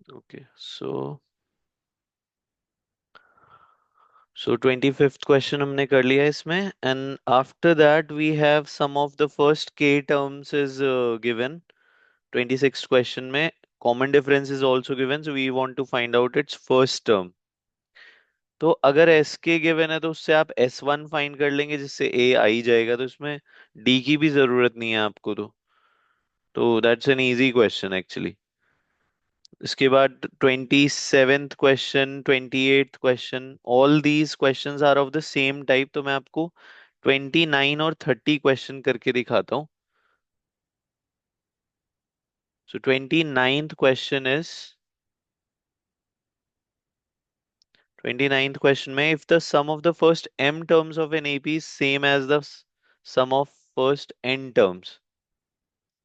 Okay, so 25th question हमने कर लिया इसमें, and after that we have sum of the first K terms is given 26th question में. Common difference is also given, so we want to find out its first term. तो अगर S के given है तो उससे आप S one find कर लेंगे, जिससे ए आ ही जाएगा, तो इसमें डी की भी जरूरत नहीं है आपको. तो that's an easy question actually. इसके बाद 27th question, 28th question, all these questions are of the same type. तो मैं आपको 29 और 30 क्वेश्चन करके दिखाता हूँ. So 29th question is, 29th question में, if the sum of the first m terms of an AP is same as the sum of first n terms.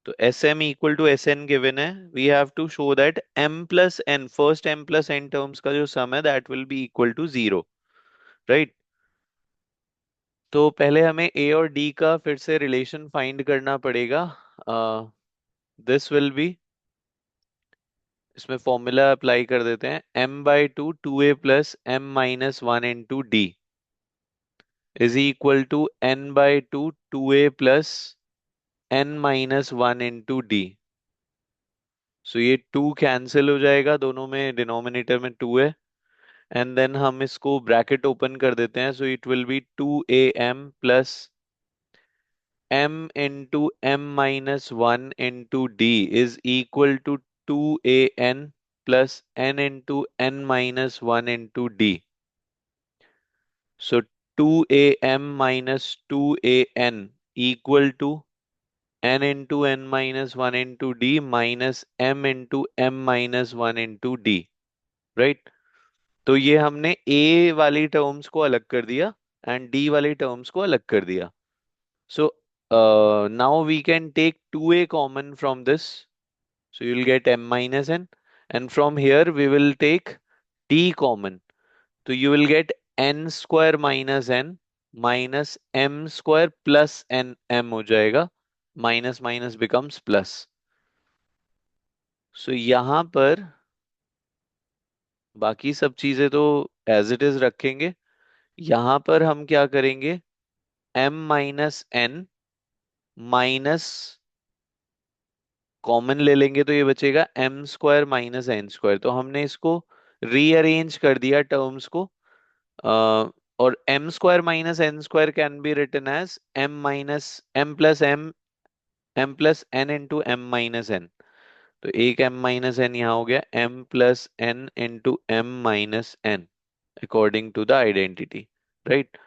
तो S M equal to S N given है. We have to show that m plus n, first m plus n terms का जो sum है, that will be equal to zero. Right. तो पहले हमें ए और D का फिर से रिलेशन फाइंड करना पड़ेगा. दिस विल बी, इसमें फॉर्मूला अप्लाई कर देते हैं. m/2 2a plus m-1 * d is equal to n/2 2a plus n-1 * d. So ये 2 कैंसिल हो जाएगा, दोनों में डिनोमिनेटर में 2 है. एंड देन हम इसको ब्रैकेट ओपन कर देते हैं. सो it will B 2am plus m into m-1 * d is equal to 2an plus n into n-1 * d. So 2am minus 2an equal to n into n-1 * d minus m into m-1 * d. Right? तो ये हमने a वाली terms को अलग कर दिया and d वाली terms को अलग कर दिया. So now we can take 2a common from this. So you'll get m minus n. And from here we will take d common. So you will get n square minus n minus m square plus n, m हो जाएगा. Minus minus becomes plus. So यहाँ पर बाकी सब चीजें तो as it is रखेंगे. यहाँ पर हम क्या करेंगे, m minus n minus common ले लेंगे तो ये बचेगा m² माइनस n². तो हमने इसको रीअरेंज कर दिया टर्म्स को. और m² minus n² can be written as m plus n into m minus n. तो एक m माइनस n यहाँ हो गया m plus n into m minus n according to the identity. Right.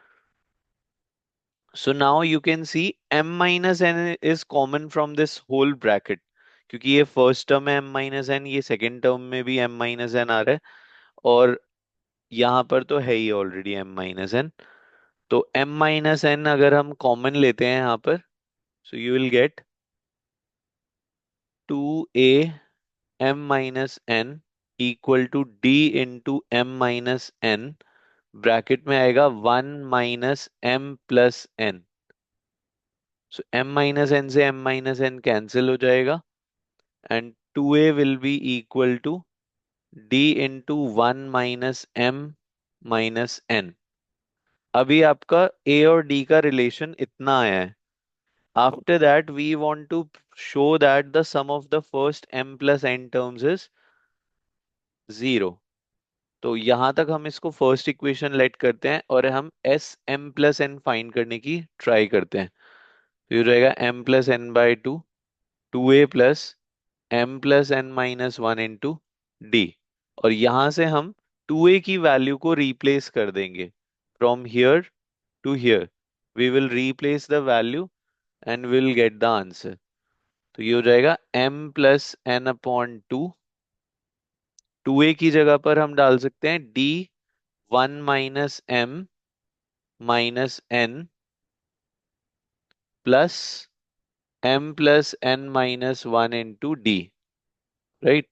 So now you can see m minus n is common from this whole bracket. क्योंकि ये first term है m minus N, ये second term में भी m minus N आ रहा है, और यहाँ पर तो है ही ऑलरेडी m माइनस एन. तो m माइनस एन अगर हम कॉमन लेते हैं यहाँ पर, so you will get 2a m minus N equal to d into m minus N. Bracket में आएगा 1 minus m plus n. So m minus N से m माइनस एन कैंसिल हो जाएगा and 2a will be equal to d into 1 minus m minus n. अभी आपका a और d का relation इतना आया है. After that we want to show that the sum of the first m plus n terms is zero. तो यहां तक हम इसको फर्स्ट इक्वेशन लेट करते हैं और हम s m plus n find करने की ट्राई करते हैं. तो ये रहेगा m plus n by two, 2a plus m plus n minus one into D. और यहां से हम 2a की वैल्यू को रिप्लेस कर देंगे. From here to here we will replace the value and will get the answer. तो ये हो जाएगा m plus n upon two. 2a की जगह पर हम डाल सकते हैं d 1 minus m minus n plus m plus n minus one into D. Right.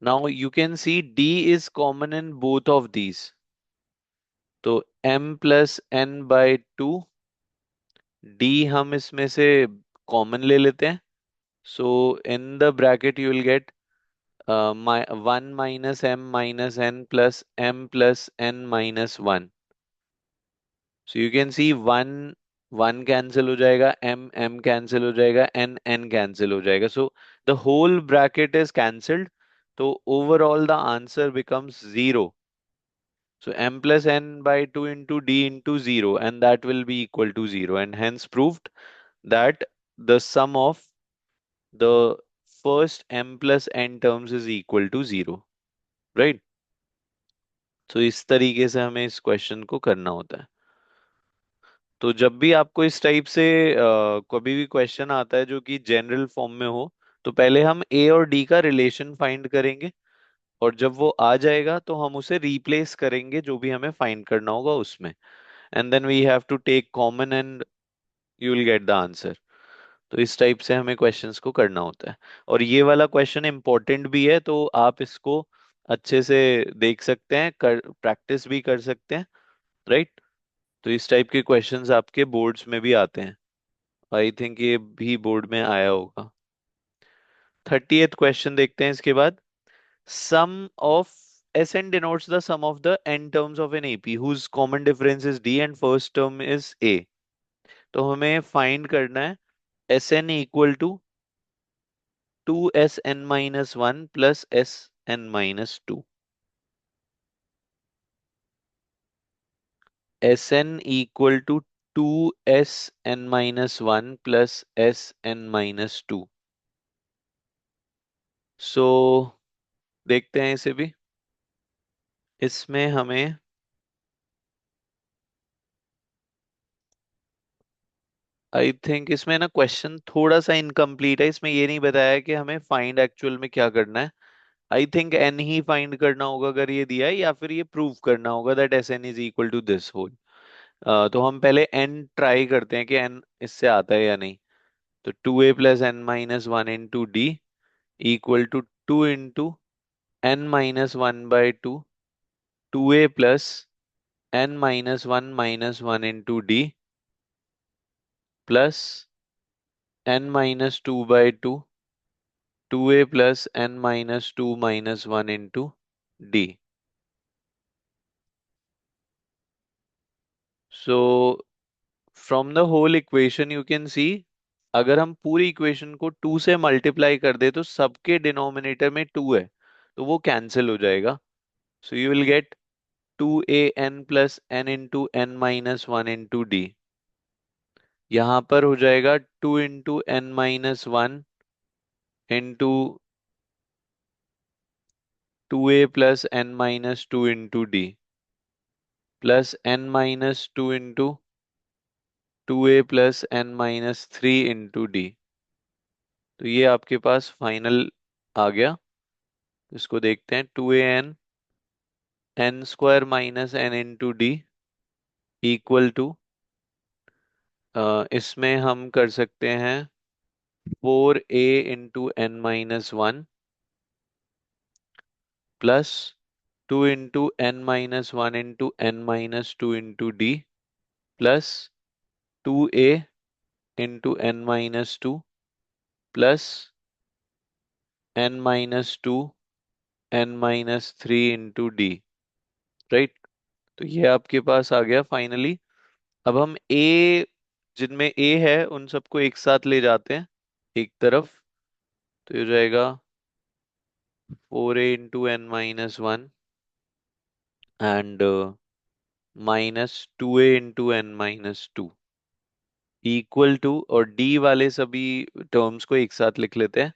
Now you can see d is common in both of these. तो m plus n by two, d हम इसमें से common ले लेते हैं. So in the bracket you will get one minus N plus M plus N minus one. So you can see one one cancel हो जाएगा, M M cancel हो जाएगा, एन एन कैंसिल हो जाएगा. So the whole bracket is cancelled. तो overall the answer becomes zero. So m plus n by 2 into d into 0, and that will be equal to 0, and hence proved that the sum of the first m plus n terms is equal to 0. Right? तो इस तरीके से हमें इस question को करना होता है. तो जब भी आपको इस टाइप से कभी भी क्वेश्चन आता है जो कि जनरल फॉर्म में हो, तो पहले हम ए और डी का रिलेशन फाइंड करेंगे, और जब वो आ जाएगा तो हम उसे रिप्लेस करेंगे जो भी हमें फाइंड करना होगा उसमें. And then we have to take common and you will get the answer. तो इस टाइप से हमें क्वेश्चंस को करना होता है. और ये वाला क्वेश्चन इंपॉर्टेंट भी है, तो आप इसको अच्छे से देख सकते हैं, कर प्रैक्टिस भी कर सकते हैं. राइट? तो इस टाइप के क्वेश्चंस आपके बोर्ड्स में भी आते हैं. आई थिंक ये भी बोर्ड में आया होगा. 30th क्वेश्चन देखते हैं इसके बाद. सम of Sn denotes the sum of the n terms of an AP whose common difference is D and first term is A. तो हमें फाइंड करना है Sn equal to 2Sn-1 plus Sn-2. Sn equal to 2Sn-1 plus Sn-2. So देखते हैं इसे भी. इसमें हमें आई थिंक इसमें ना क्वेश्चन थोड़ा सा इनकम्प्लीट है. इसमें ये नहीं बताया कि हमें फाइंड एक्चुअल में क्या करना है. आई थिंक एन ही फाइंड करना होगा अगर ये दिया है, या फिर ये प्रूव करना होगा that S N is equal to this whole. तो हम पहले एन ट्राई करते हैं कि एन इससे आता है या नहीं. तो 2a plus N minus one into D equal to 2 into N minus one by two. 2a plus n-1 into D plus n-2 by 2. 2a plus n-2 - 1 into D. So from the whole equation you can see, अगर हम पूरी equation को 2 से multiply कर दे तो सबके denominator में 2 है, तो वो कैंसिल हो जाएगा. So you will gate 2an plus n into n-1 into D. यहाँ पर हो जाएगा 2 into n-1 into 2a plus n-2 into D plus n-2 into 2a plus n-3 into D. तो ये आपके पास फाइनल आ गया. इसको देखते हैं. 2an n square minus n into D equal to, इसमें हम कर सकते हैं 4a into n-1 plus 2 into n-1 into n-2 into D plus 2a into n-2 plus n-2 n-3 into D. Right? तो ये आपके पास आ गया फाइनली. अब हम a, जिनमें a है उन सबको एक साथ ले जाते हैं एक तरफ. तो ये हो जाएगा 4a into n-1 and -2a into n-2 equal to, और d वाले सभी टर्म्स को एक साथ लिख लेते हैं.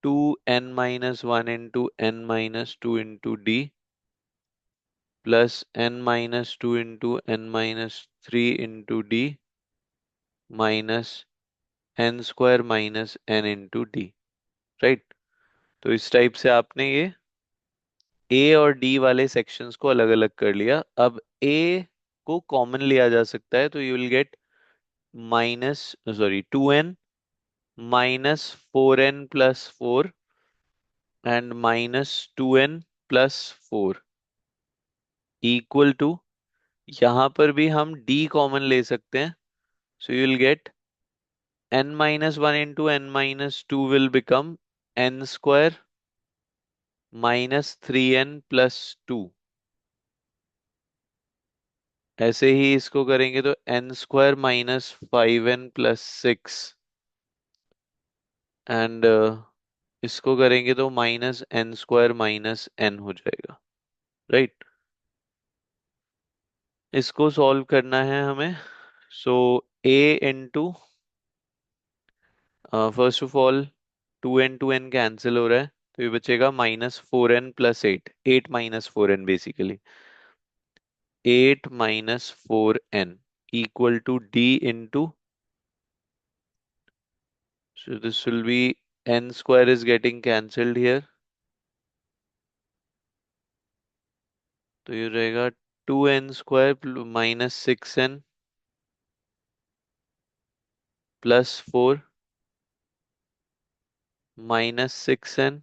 2n-1 into n-2 into D plus n-2 into n-3 into D minus n square minus n into D. Right? तो इस टाइप से आपने ये a और d वाले सेक्शंस को अलग अलग कर लिया. अब a को कॉमन लिया जा सकता है, तो you will get minus, sorry, 2n -4n plus 4 and -2n+4 equal to, यहाँ पर भी हम d कॉमन ले सकते हैं. So you will get n-1 into n-2 will become n square -3n+2। ऐसे ही इसको करेंगे तो n² - 5n+6। एंड इसको करेंगे तो -n² - n हो जाएगा। राइट। इसको सॉल्व करना है हमें। सो a into, first of all 2n cancel हो रहा है, तो ये बचेगा -4n+8, 8 - 4n basically. 8 - 4n equal to d into, so this will be n² is getting cancelled here, तो ये रहेगा 2n² - 6n +4 -6n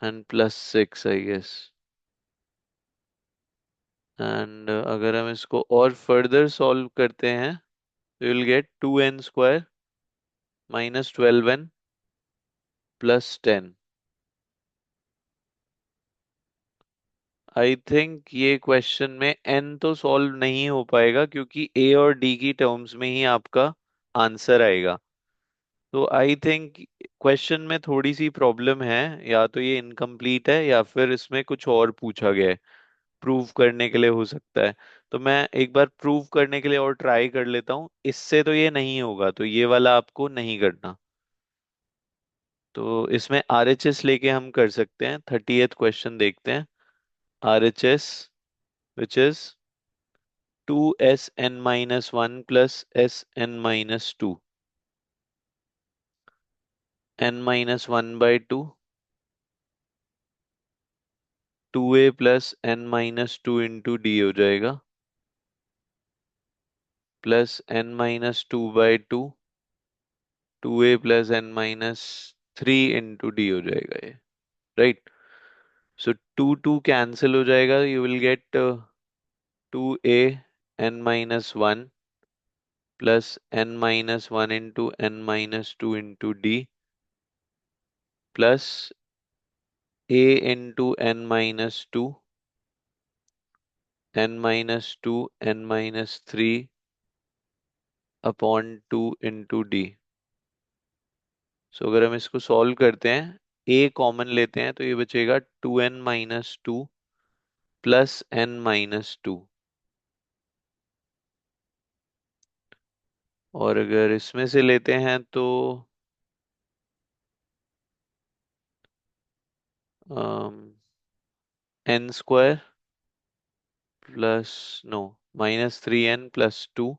and +6 I guess। And अगर हम इसको और फर्दर सॉल्व करते हैं तो will get 2n² - 12n +10। I think ये क्वेश्चन में n तो सॉल्व नहीं हो पाएगा, क्योंकि a और d की टर्म्स में ही आपका आंसर आएगा। तो आई थिंक क्वेश्चन में थोड़ी सी प्रॉब्लम है, या तो ये इनकम्प्लीट है या फिर इसमें कुछ और पूछा गया है। प्रूव करने के लिए हो सकता है। तो मैं एक बार प्रूव करने के लिए और ट्राई कर लेता हूँ, इससे तो ये नहीं होगा, तो ये वाला आपको नहीं करना। तो इसमें RHS लेके हम कर सकते हैं। 30th क्वेश्चन देखते हैं। RHS which is 2Sn - 1 + Sn - 2, n - 1/2, 2a + n - 2 into d हो जाएगा, plus n - 2/2, 2a + n - 3 into d हो जाएगा ये। राइट। सो 2 कैंसिल हो जाएगा, you will get 2a n - 1 plus n - 1 into n - 2 into d plus a into n - 2, n - 2 n - 3 upon 2 into d। सो अगर हम इसको सॉल्व करते हैं, a कॉमन लेते हैं, तो ये बचेगा 2n - 2 प्लस n - 2। और अगर इसमें से लेते हैं तो n² plus, no, -3n+2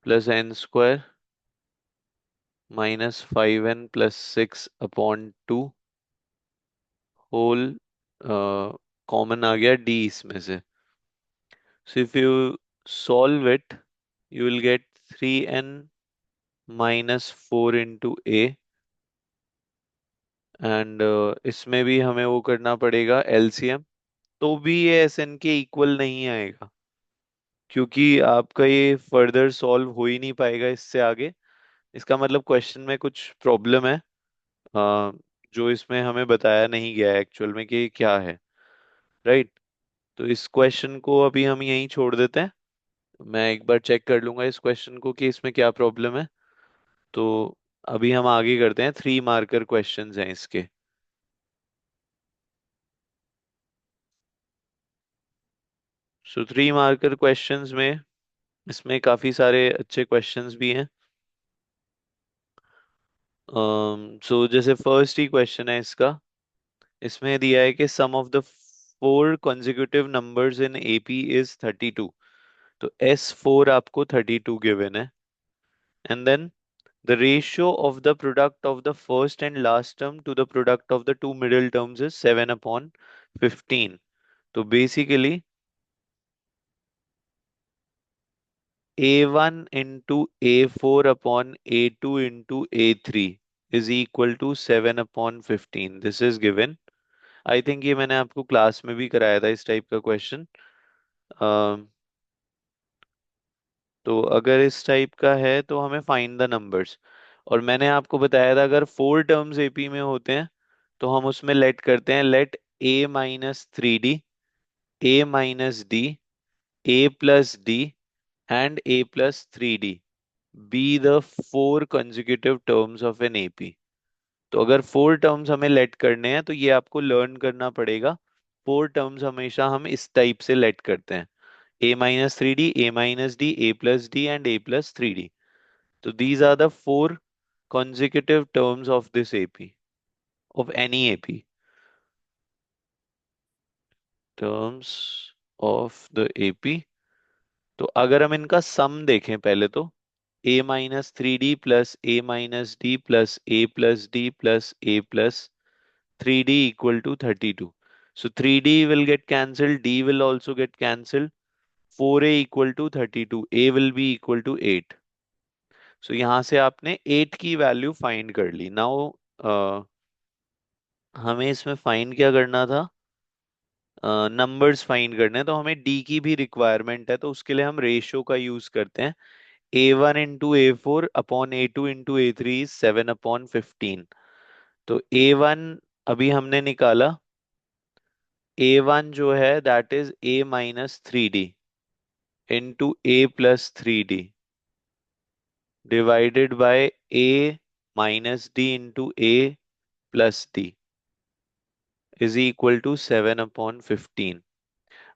plus n² -5n+6 upon 2 whole, common आ गया d इसमें से। So if you solve it, you will get 3n - 4 into a। And इसमें भी हमें वो करना पड़ेगा LCM, तो भी ये SN के इक्वल नहीं आएगा, क्योंकि आपका ये फर्दर सॉल्व हो ही नहीं पाएगा इससे आगे। इसका मतलब क्वेश्चन में कुछ प्रॉब्लम है, अ, जो इसमें हमें बताया नहीं गया है एक्चुअल में कि क्या है। राइट। तो इस क्वेश्चन को अभी हम यहीं छोड़ देते हैं। मैं एक बार चेक कर लूंगा इस क्वेश्चन को कि इसमें क्या प्रॉब्लम है। तो अभी हम आगे करते हैं, 3 मार्कर क्वेश्चंस हैं इसके। सो 3 मार्कर क्वेश्चंस में इसमें काफी सारे अच्छे क्वेश्चंस भी हैं। सो जैसे फर्स्ट ही क्वेश्चन है इसका, इसमें दिया है कि sum of the 4 consecutive numbers in AP is 32। तो S4 आपको 32 गिवन है। And then the ratio of the product of the first and last term to the product of the two middle terms is 7/15। तो basically A1 into A4 upon A2 into A3 is equal to 7/15, this is given. I think ये मैंने आपको class में भी कराया था इस type का क्वेश्चन। तो अगर इस टाइप का है तो हमें फाइंड द नंबर्स। और मैंने आपको बताया था अगर 4 टर्म्स एपी में होते हैं तो हम उसमें लेट करते हैं, late a-3d, a-d, a+d and a+3d be the 4 consecutive terms of an AP। तो अगर 4 टर्म्स हमें लेट करने हैं तो ये आपको लर्न करना पड़ेगा। 4 टर्म्स हमेशा हम इस टाइप से लेट करते हैं, a-3d, a-d, a+d and a+3d। So these are the 4 consecutive terms of this AP, of any AP. Terms of the AP। तो अगर हम इनका सम देखें पहले तो a-3d plus a-d plus a+d plus a+3d equal to 32। So 3d will get cancelled, d will also get cancelled, 4a equal to 32, a will be equal to 8। सो यहाँ से आपने 8 की वैल्यू फाइंड कर ली। नाउ हमें इसमें फाइंड क्या करना था, नंबर्स फाइंड करने हैं, तो हमें डी की भी रिक्वायरमेंट है, तो उसके लिए हम रेशियो का यूज करते हैं। a1 into a4 upon a2 into a3 is 7/15। तो a1 अभी हमने निकाला, a1 जो है that is a-3d into a+3d divided by a-d into a+d is equal to 7/15।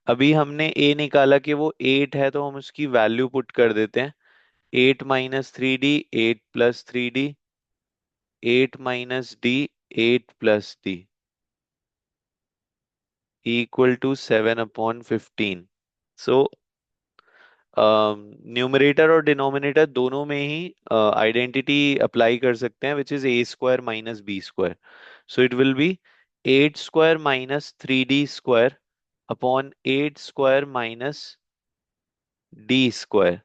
अभी हमने a निकाला कि वो 8 है, तो हम उसकी वैल्यू पुट कर देते हैं। 8-3d, 8+3d, 8-d, 8+d equal to 7/15। So numerator और डिनोमिनेटर दोनों में ही आइडेंटिटी अप्लाई कर सकते हैं, which is a² - b²। So it will be 8² - 3d² upon 8² - d²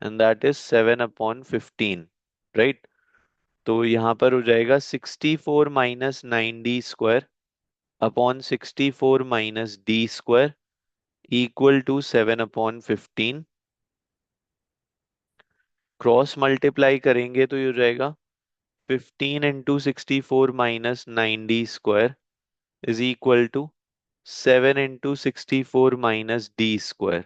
and that is 7/15, right. तो यहाँ पर हो जाएगा 64 - 9d² upon 64 - d² equal to 7/15। Cross multiply करेंगे तो ये हो जाएगा 15 into 64 - 9d² is equal to 7 into 64 - d²।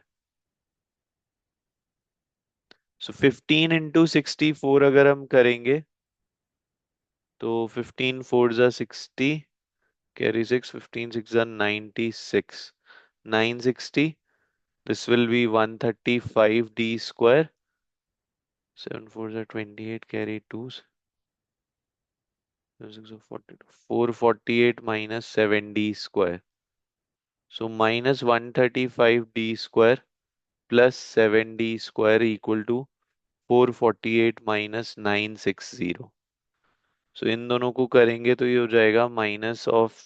So 15 into 64 अगर हम करेंगे तो 15 4 ज़ा 60, carry 6, 15 6 ज़ा 96, 960, this will be 135d², 7 4 ज़ा 28, carry 2, 6 ज़ा 42, 448 minus 7d², so minus 135d² plus 7d² equal to 448 minus 960। सो इन दोनों को करेंगे तो ये हो जाएगा माइनस ऑफ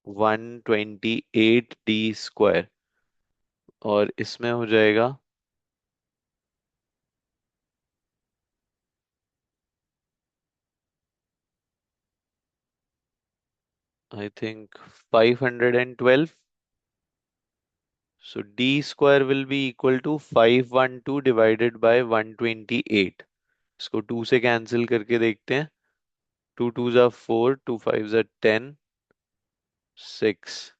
128d², और इसमें हो जाएगा I think 512। So d² will be equal to 512 divided by 128। इसको 2 से कैंसिल करके देखते हैं, 2 2 ज़ा 4, 2 5 ज़ा 10, 6,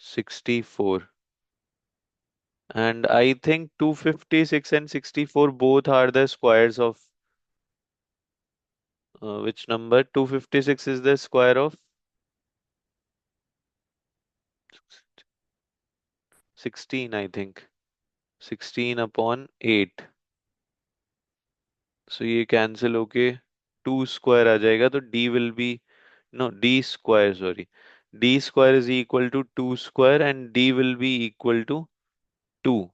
64, and I think 256 and 64 both are the squares of which number? 256 is the square of 16, I think, 16/8। सो ये कैंसिल होके 2 स्क्वायर आ जाएगा, तो d will be, no, d² sorry, d² is equal to 2 square and d will be equal to 2।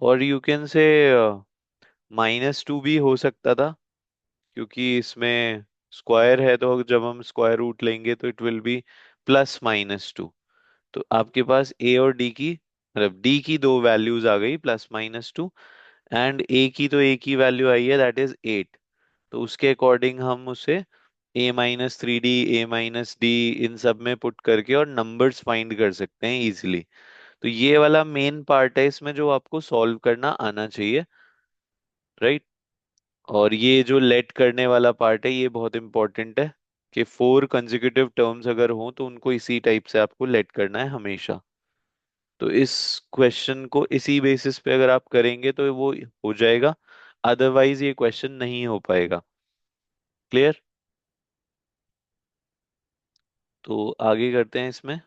और you can say -2 भी हो सकता था, क्योंकि इसमें स्क्वायर है, तो जब हम स्क्वायर रूट लेंगे तो इट विल बी +-2। तो आपके पास a और d की, मतलब d की दो वैल्यूज आ गई, +-2, एंड a की तो a की वैल्यू आई है दैट इज 8। तो उसके अकॉर्डिंग हम उसे a-3d, a-d इन सब में पुट करके और नंबर्स फाइंड कर सकते हैं इजीली। तो ये वाला मेन पार्ट है इसमें जो आपको सॉल्व करना आना चाहिए, राइट। और ये जो लेट करने वाला पार्ट है ये बहुत इंपॉर्टेंट है, कि 4 कंसेक्यूटिव टर्म्स अगर हों तो उनको इसी टाइप से आपको लेट करना है हमेशा। तो इस क्वेश्चन को इसी बेसिस पे अगर आप करेंगे तो वो हो जाएगा, अदरवाइज ये क्वेश्चन नहीं हो पाएगा। क्लियर? तो आगे करते हैं इसमें।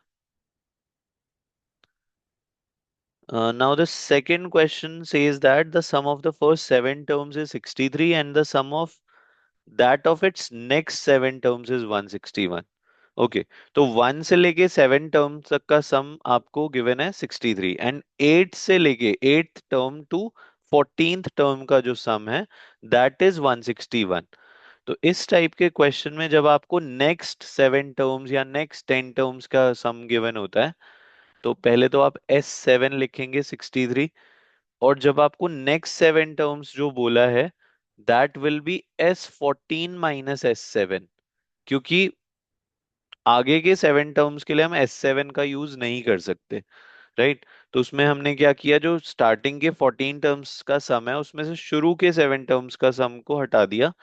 Now the second question says that the sum of the first 7 terms is 63 and the sum of that of its next 7 terms is 161। Okay, तो 1 से लेके 7 टर्म्स तक का सम आपको गिवन है 63, एंड 8 से लेके 8th term to 14th term का जो सम है दैट इज 161। तो इस टाइप के क्वेश्चन में जब आपको नेक्स्ट 7 टर्म्स या नेक्स्ट 10 टर्म्स का सम गिवन होता है, तो पहले तो आप S7 लिखेंगे 63, और जब आपको नेक्स्ट 7 टर्म्स जो बोला है that will B S14 minus S7, क्योंकि आगे के 7 टर्म्स के लिए हम S7 का यूज नहीं कर सकते, राइट। तो उसमें हमने क्या किया, जो स्टार्टिंग के 14 टर्म्स का सम है उसमें से शुरू के 7 टर्म्स का सम को हटा दिया,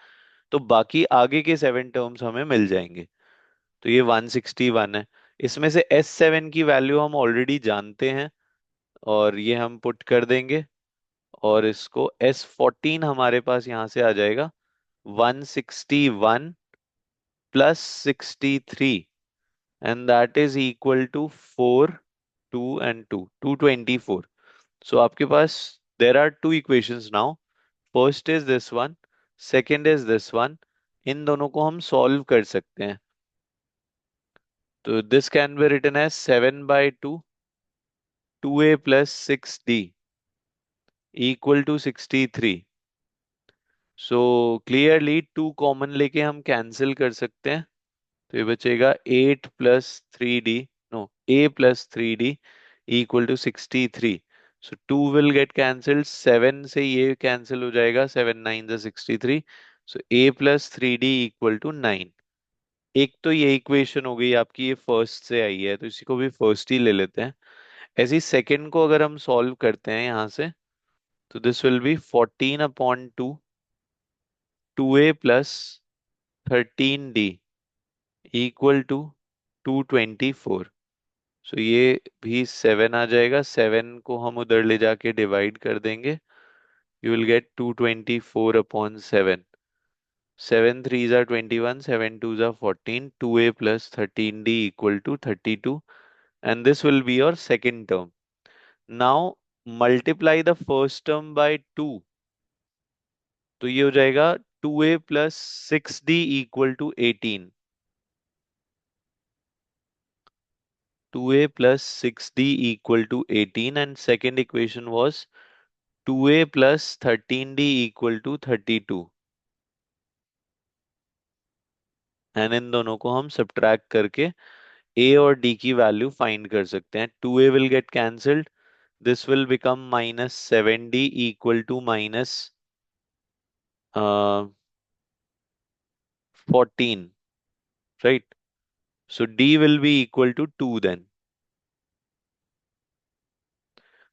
तो बाकी आगे के 7 टर्म्स हमें मिल जाएंगे। तो ये 161 है। इसमें से S7 की वैल्यू हम ऑलरेडी जानते हैं, और ये हम पुट कर देंगे, और इसको S14 हमारे पास यहाँ से आ जाएगा 161 plus 63, and that is equal to 4, 2 and 2, 224। So आपके पास there are two equations now, first is this one, second is this one. इन दोनों को हम सॉल्व कर सकते हैं। तो this can be written as 7/2 2a plus 6d equal to 63। So clearly 2 common लेके हम कैंसिल कर सकते हैं, तो ये बचेगा 8 plus 3d, no, a plus 3d equal to 63। So 2 will get cancelled, 7 से ये कैंसिल हो जाएगा, 7 9 = 63। So a plus 3d equal to 9। एक तो ये इक्वेशन हो गई आपकी, ये फर्स्ट से आई है तो इसी को भी फर्स्ट ही ले लेते हैं। ऐसे ही सेकेंड को अगर हम सॉल्व करते हैं यहाँ से, तो this will be 14/2 2a plus 13d equal to 224। सो ये भी 7 आ जाएगा, 7 को हम उधर ले जाके डिवाइड कर देंगे, you will gate 224/7। 7 3 = 21, 7 2 = 14, 2a plus 13d equal to 32, and this will be your second term. Now multiply the first term by 2, तो ये हो जाएगा 2a plus 6d equal to 18। 2a plus 6d equal to 18, and second equation was 2a plus 13d equal to 32, and in दोनों को हम subtract करके a और d की वैल्यू फाइंड कर सकते हैं। 2a will get cancelled, this will become -7d equal to -14, right. So d will be equal to 2 then.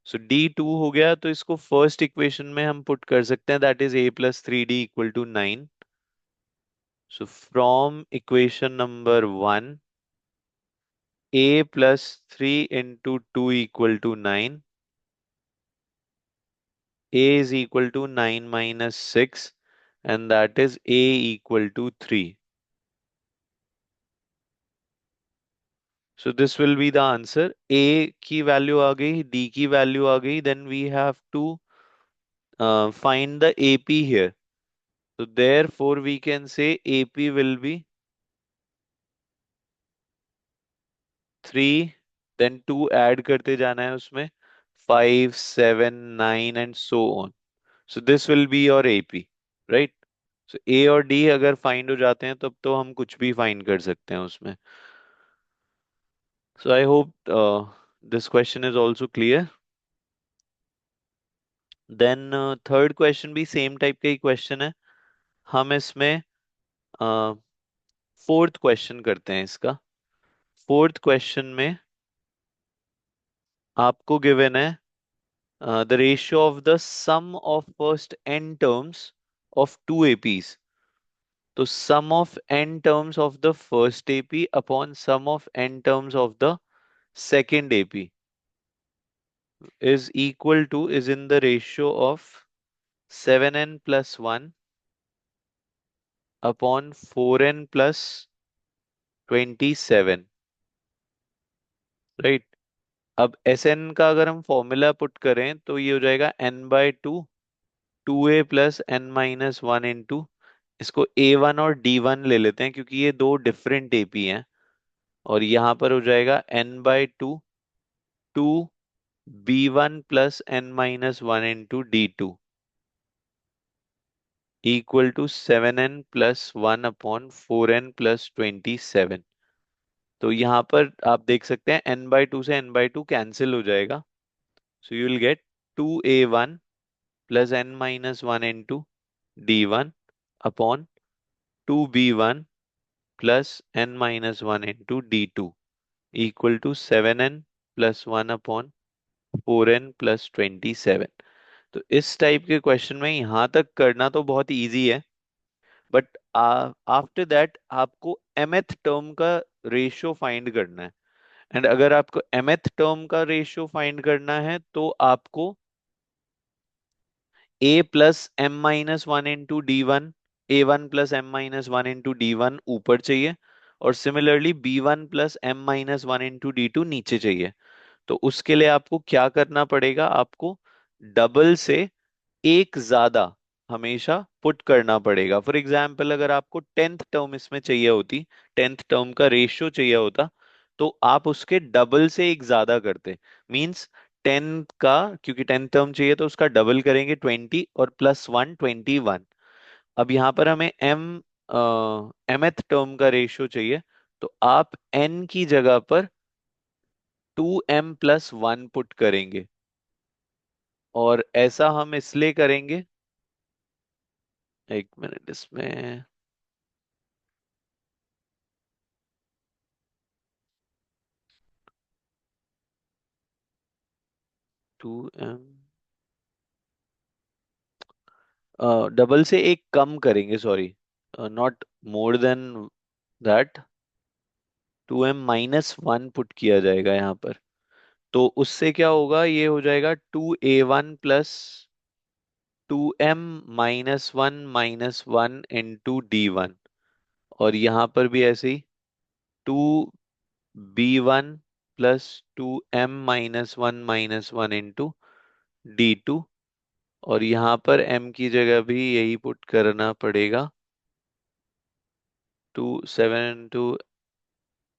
So d 2 हो गया, तो इसको फर्स्ट इक्वेशन में हम पुट कर सकते हैं, that is a+3d equal to 9। So from equation number 1, a plus 3 into 2 equal to 9, a is equal to 9 minus 6, and that is a equal to 3. So this will be the answer. A की value आ गई, D की value आ गई, then we have to find the AP here. So therefore we can say AP will be 3, then 2 add करते जाना है उसमें, 5 7 9 and so on. So this will be your AP, right? So A और D अगर find हो जाते हैं तब तो हम कुछ भी फाइंड कर सकते हैं उसमें। So I hope this question is also clear. Then third question भी सेम टाइप का ही क्वेश्चन है। हम इसमें फोर्थ क्वेश्चन करते हैं इसका। फोर्थ क्वेश्चन में आपको गिवन है the ratio of the sum of first n terms of two APs, तो sum of n terms of the first AP upon sum of n terms of the second AP is in the ratio of 7n plus 1 upon 4n plus 27, right. अब Sn का अगर हम formula put करें तो ये हो जाएगा n/2 2a plus n minus one into, इसको A1 और D1 ले लेते हैं क्योंकि ये दो डिफरेंट एपी हैं, और यहाँ पर हो जाएगा n/2 2b1 plus n minus one into D2 equal to 7n plus one upon 4n plus 27। तो यहाँ पर आप देख सकते हैं n/2 से n/2 कैंसिल हो जाएगा, so you will get 2a1 plus n minus one into D1 upon 2b1 plus n minus one into D2 equal to 7n plus one upon 4n plus 27। तो इस टाइप के question में यहाँ तक करना तो बहुत इजी है, बट आफ्टर दैट आपको mth टर्म का रेशियो फाइंड करना है। एंड अगर आपको mth टर्म का रेशियो फाइंड करना है तो आपको a plus M minus one into D one, A1 plus M minus one into D one ऊपर चाहिए, और similarly B1 plus M minus one into D2 नीचे चाहिए। तो उसके लिए आपको क्या करना पड़ेगा, आपको डबल से एक ज्यादा हमेशा पुट करना पड़ेगा। फॉर एग्जाम्पल अगर आपको टेंथ टर्म इसमें चाहिए होती, टेंथ टर्म का रेशियो चाहिए होता, तो आप उसके डबल से एक ज्यादा करते। मींस टेंथ का, क्योंकि टेंथ टर्म चाहिए तो उसका डबल करेंगे 20 और प्लस वन 21। अब यहाँ पर हमें mth टर्म का रेशियो चाहिए, तो आप n की जगह पर 2m प्लस वन पुट करेंगे, और ऐसा हम इसलिए करेंगे, एक मिनट इसमें, 2m डबल से एक कम करेंगे, sorry, not more than that, 2m minus one put किया जाएगा यहाँ पर। तो उससे क्या होगा, ये हो जाएगा 2a1 plus 2m minus one into D1, और यहाँ पर भी ऐसे ही 2b1 plus 2m minus one into D2, और यहाँ पर m की जगह भी यही पुट करना पड़ेगा, 2 7 into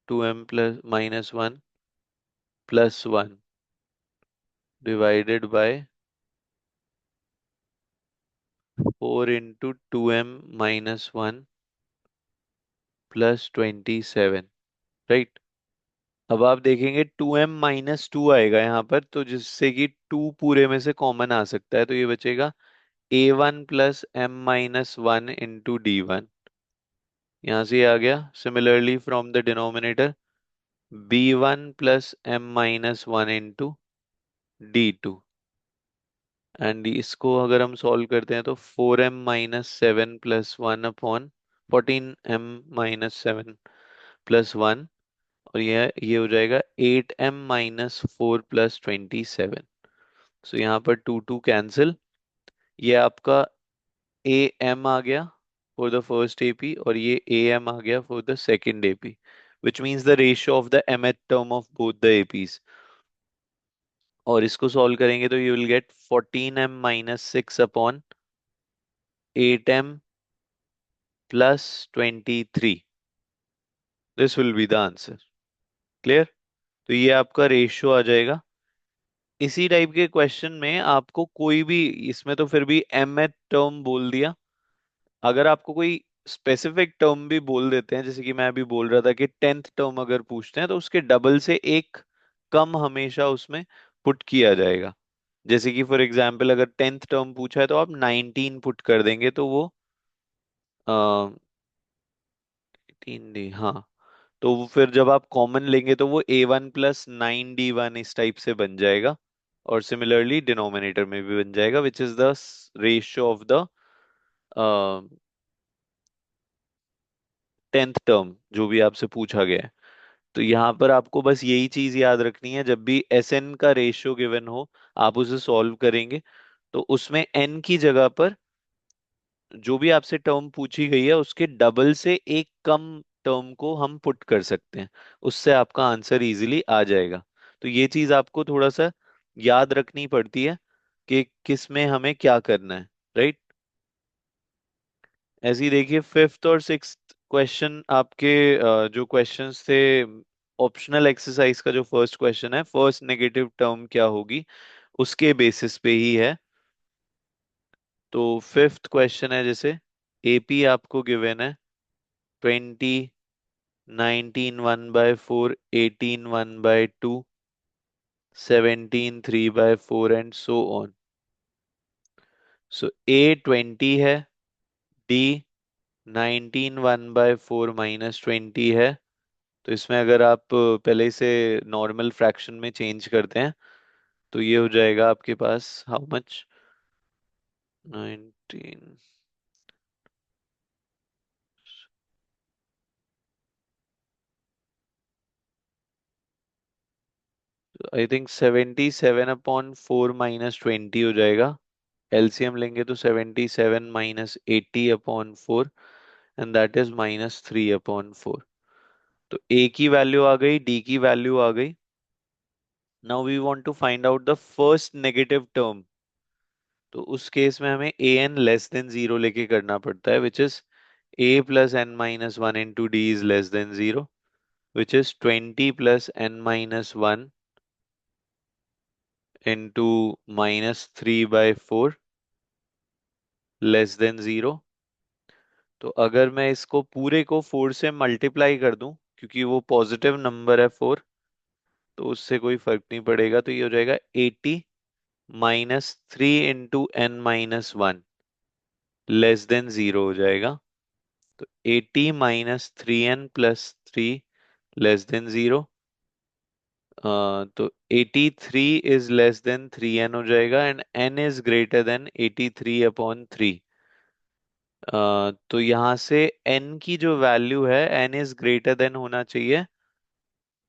2m plus minus one plus one divided by 4 into 2m minus one plus 27, right. अब आप देखेंगे 2m-2 आएगा यहाँ पर, तो जिससे कि 2 पूरे में से कॉमन आ सकता है, तो ये बचेगा A1 plus M minus one into D1, यहाँ से ये आ गया। Similarly from the denominator B1 plus M minus one into D2, and इसको अगर हम सॉल्व करते हैं तो 4m-7 plus one upon 14m-7 plus one, और ये हो जाएगा 8m-4 प्लस 27। सो यहाँ पर टू टू कैंसिल, ये आपका ए एम आ गया फॉर द फर्स्ट एपी, और ये ए एम आ गया for the second AP, which means the ratio of the mth term of both the APs. और इसको सॉल्व करेंगे तो you will gate 14m-6 upon 8m plus 23। This will be the answer. Clear. तो ये आपका ratio आ जाएगा। इसी type के क्वेश्चन में आपको कोई भी, इसमें तो फिर भी mth टर्म बोल दिया, अगर आपको कोई स्पेसिफिक टर्म भी बोल देते हैं, जैसे कि मैं अभी बोल रहा था कि टेंथ टर्म अगर पूछते हैं तो उसके डबल से एक कम हमेशा उसमें पुट किया जाएगा। जैसे कि फॉर एग्जांपल अगर टेंथ टर्म पूछा है तो आप 19 पुट कर देंगे, तो वो 18D, हाँ। तो वो फिर जब आप कॉमन लेंगे तो वो A1 प्लस 9D1 इस टाइप से बन जाएगा, और सिमिलरली डिनोमिनेटर में भी बन जाएगा, which is the ratio of the tenth term जो भी आपसे पूछा गया है। तो यहाँ पर आपको बस यही चीज याद रखनी है, जब भी एस एन का रेशियो गिवन हो आप उसे सॉल्व करेंगे, तो उसमें एन की जगह पर जो भी आपसे टर्म पूछी गई है उसके डबल से एक कम टर्म को हम पुट कर सकते हैं, उससे आपका आंसर इजीली आ जाएगा। तो ये चीज आपको थोड़ा सा याद रखनी पड़ती है कि किस में हमें क्या करना है, राइट। ऐसे ही देखिए फिफ्थ और सिक्स्थ क्वेश्चन आपके जो क्वेश्चंस थे, ऑप्शनल एक्सरसाइज का जो फर्स्ट क्वेश्चन है, फर्स्ट नेगेटिव टर्म क्या होगी, उसके बेसिस पे ही है। तो फिफ्थ क्वेश्चन है, जैसे एपी आपको गिवन है 20, 19 1/4, 18 1/2, 17 3/4 एंड सो ऑन। सो ए 20 है, डी 19 1/4 -20 है। तो इसमें अगर आप पहले से नॉर्मल फ्रैक्शन में चेंज करते हैं तो ये हो जाएगा आपके पास हाउ मच, 19, आई थिंक 77/4 -20 हो जाएगा। एलसीएम लेंगे तो 77 -80/4 एंड दैट इज -3/4। तो ए की वैल्यू आ गई, डी की वैल्यू आ गई। Now we want to find out the first negative term. तो उस केस में हमें A N less than zero लेके करना पड़ता है, which is a plus n minus 1 into d is less than 0, which is 20 plus n minus 1 into -3/4 less than 0। तो अगर मैं इसको पूरे को 4 से मल्टीप्लाई कर दूं, क्योंकि वो पॉजिटिव नंबर है 4, तो उससे कोई फर्क नहीं पड़ेगा। तो ये हो जाएगा 80 -3 into N minus one less than 0 हो जाएगा। तो 80 -3n+3 लेस देन 0। तो 83 इज लेस देन 3n हो जाएगा and n is greater than 83/3। तो यहाँ से n की जो वैल्यू है, n इज ग्रेटर देन होना चाहिए,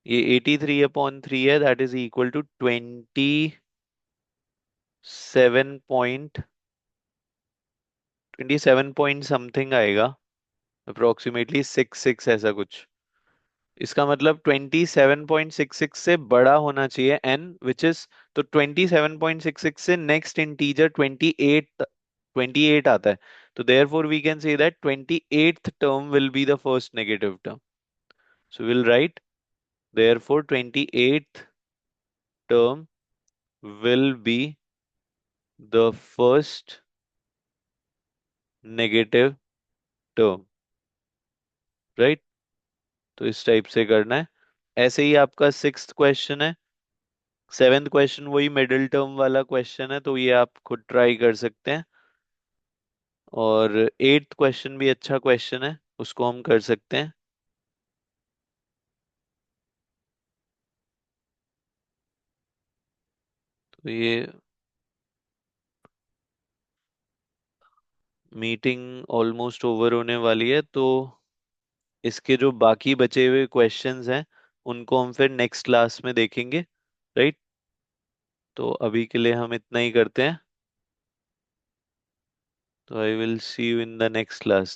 ये 83/3 है, that is equal to 27 point something आएगा, अप्रोक्सीमेटली 66 ऐसा कुछ। इसका मतलब 27.66 से बड़ा होना चाहिए n, विच इज, तो 27.66 से नेक्स्ट इंटीजर 28 आता है। तो therefore we can say that 28th term will be the first negative term. So will write therefore 28th term will be the first negative term, right. तो इस type से करना है। ऐसे ही आपका सिक्स्थ क्वेश्चन है। Seventh question वही मिडिल टर्म वाला क्वेश्चन है, तो ये आप खुद ट्राई कर सकते हैं। और एट्थ क्वेश्चन भी अच्छा क्वेश्चन है, उसको हम कर सकते हैं। तो ये मीटिंग ऑलमोस्ट ओवर होने वाली है, तो इसके जो बाकी बचे हुए क्वेश्चंस हैं उनको हम फिर नेक्स्ट क्लास में देखेंगे, राइट। तो अभी के लिए हम इतना ही करते हैं। तो I will see you in the next class.